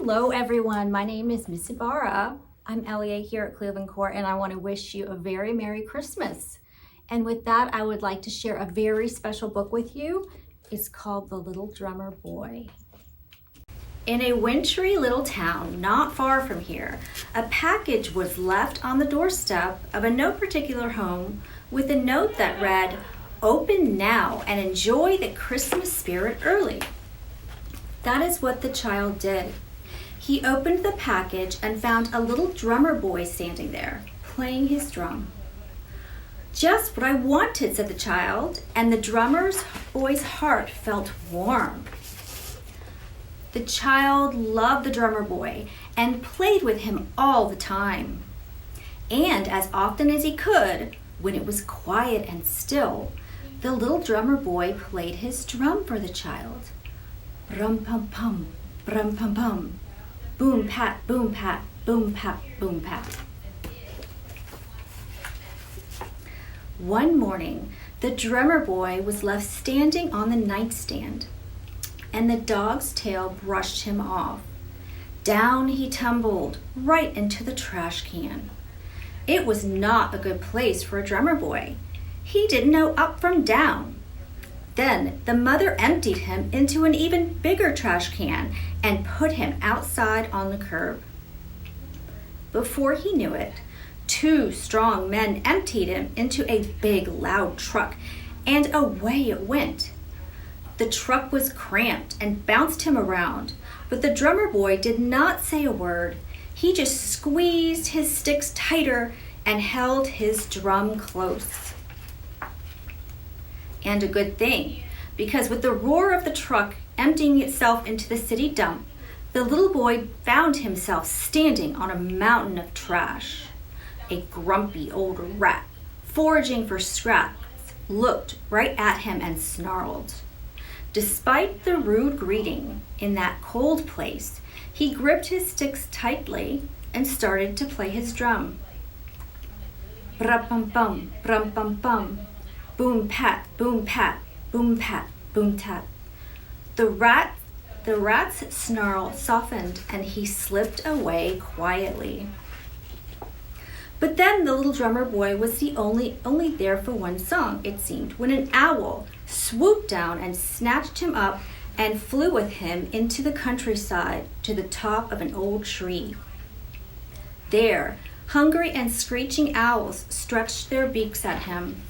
Hello everyone, my name is Miss Ibarra. I'm LEA here at Cleveland Court and I want to wish you a very Merry Christmas. And with that, I would like to share a very special book with you. It's called The Little Drummer Boy. In a wintry little town not far from here, a package was left on the doorstep of a no particular home with a note that read, "Open now and enjoy the Christmas spirit early." That is what the child did. He opened the package and found a little drummer boy standing there, playing his drum. "Just what I wanted," said the child, and the drummer boy's heart felt warm. The child loved the drummer boy and played with him all the time. And as often as he could, when it was quiet and still, the little drummer boy played his drum for the child. Brum pum pum, brum pum pum, boom pat, boom pat, boom pat, boom pat. One morning, the drummer boy was left standing on the nightstand, and the dog's tail brushed him off. Down he tumbled, right into the trash can. It was not a good place for a drummer boy. He didn't know up from down. Then the mother emptied him into an even bigger trash can and put him outside on the curb. Before he knew it, two strong men emptied him into a big, loud truck, and away it went. The truck was cramped and bounced him around, but the drummer boy did not say a word. He just squeezed his sticks tighter and held his drum close. And a good thing, because with the roar of the truck emptying itself into the city dump, the little boy found himself standing on a mountain of trash. A grumpy old rat, foraging for scraps, looked right at him and snarled. Despite the rude greeting in that cold place, he gripped his sticks tightly and started to play his drum. Brum-bum-bum, brum-bum-bum. Boom pat, boom pat, boom pat, boom tat. The rat's snarl softened and he slipped away quietly. But then the little drummer boy was only there for one song, it seemed, when an owl swooped down and snatched him up and flew with him into the countryside to the top of an old tree. There, hungry and screeching owls stretched their beaks at him.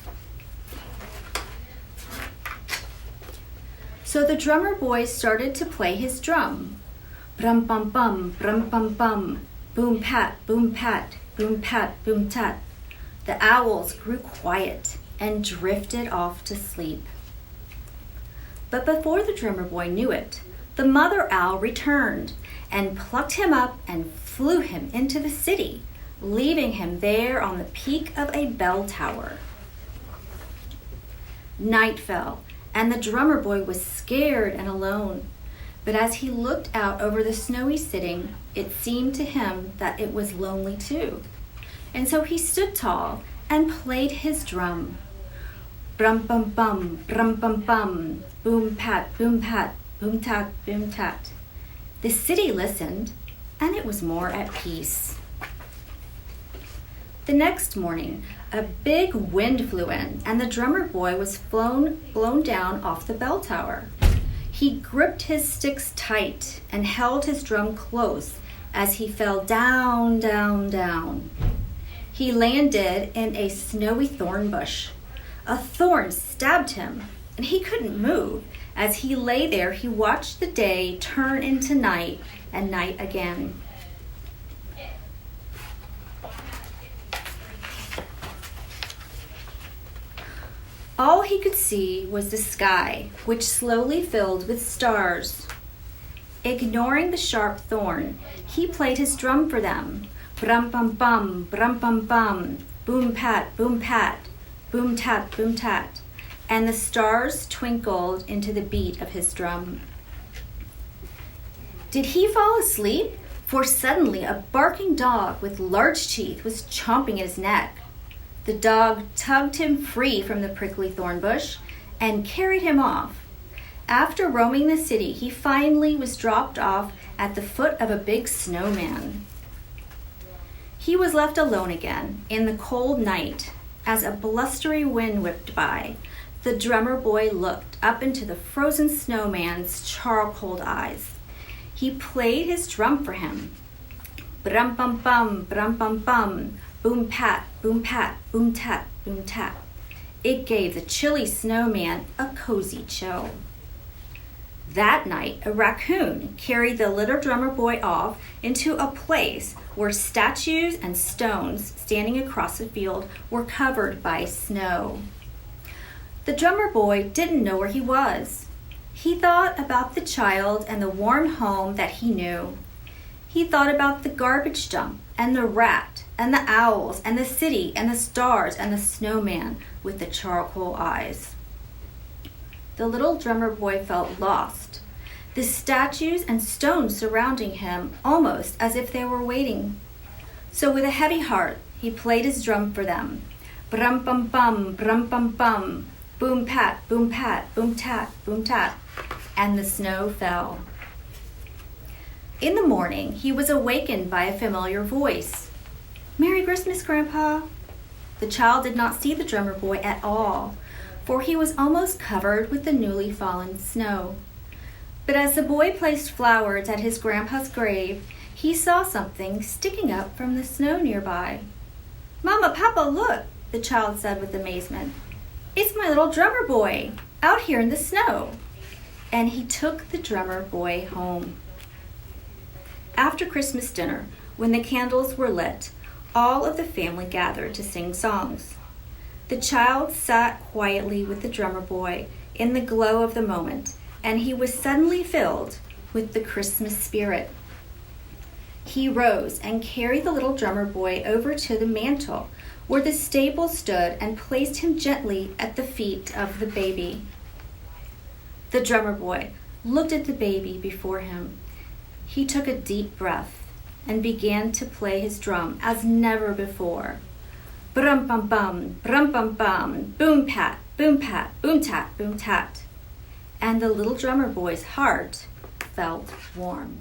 So the drummer boy started to play his drum. Brum bum bum, brum bum bum, boom pat, boom pat, boom pat, boom tat. The owls grew quiet and drifted off to sleep. But before the drummer boy knew it, the mother owl returned and plucked him up and flew him into the city, leaving him there on the peak of a bell tower. Night fell, and the drummer boy was scared and alone. But as he looked out over the snowy city, it seemed to him that it was lonely too. And so he stood tall and played his drum. Brum bum bum, brum bum bum, boom pat, boom tat, boom tat. The city listened, and it was more at peace. The next morning, a big wind flew in, and the drummer boy was blown down off the bell tower. He gripped his sticks tight and held his drum close as he fell down, down, down. He landed in a snowy thorn bush. A thorn stabbed him, and he couldn't move. As he lay there, he watched the day turn into night and night again. All he could see was the sky, which slowly filled with stars. Ignoring the sharp thorn, he played his drum for them. Brum bum bum, brum bum bum, boom pat, boom tat, boom tat, and the stars twinkled into the beat of his drum. Did he fall asleep? For suddenly a barking dog with large teeth was chomping at his neck. The dog tugged him free from the prickly thorn bush and carried him off. After roaming the city, he finally was dropped off at the foot of a big snowman. He was left alone again in the cold night as a blustery wind whipped by. The drummer boy looked up into the frozen snowman's charcoal eyes. He played his drum for him. Brum-bum-bum, brum-bum-bum, boom-pat, boom-pat, boom-tat, boom-tat. It gave the chilly snowman a cozy chill. That night, a raccoon carried the little drummer boy off into a place where statues and stones standing across the field were covered by snow. The drummer boy didn't know where he was. He thought about the child and the warm home that he knew. He thought about the garbage dump and the rat and the owls and the city and the stars and the snowman with the charcoal eyes. The little drummer boy felt lost. The statues and stones surrounding him almost as if they were waiting. So with a heavy heart, he played his drum for them. Brum-bum-bum, brum-bum-bum, boom-pat, boom-pat, boom-tat, boom-tat, and the snow fell. In the morning, he was awakened by a familiar voice. "Merry Christmas, Grandpa." The child did not see the drummer boy at all, for he was almost covered with the newly fallen snow. But as the boy placed flowers at his grandpa's grave, he saw something sticking up from the snow nearby. "Mama, Papa, look," the child said with amazement. "It's my little drummer boy, out here in the snow." And he took the drummer boy home. After Christmas dinner, when the candles were lit, all of the family gathered to sing songs. The child sat quietly with the drummer boy in the glow of the moment, and he was suddenly filled with the Christmas spirit. He rose and carried the little drummer boy over to the mantel where the stable stood and placed him gently at the feet of the baby. The drummer boy looked at the baby before him. He took a deep breath and began to play his drum as never before. Brum-bum-bum, brum-bum-bum, boom-pat, boom-pat, boom-tat, boom-tat. And the little drummer boy's heart felt warm.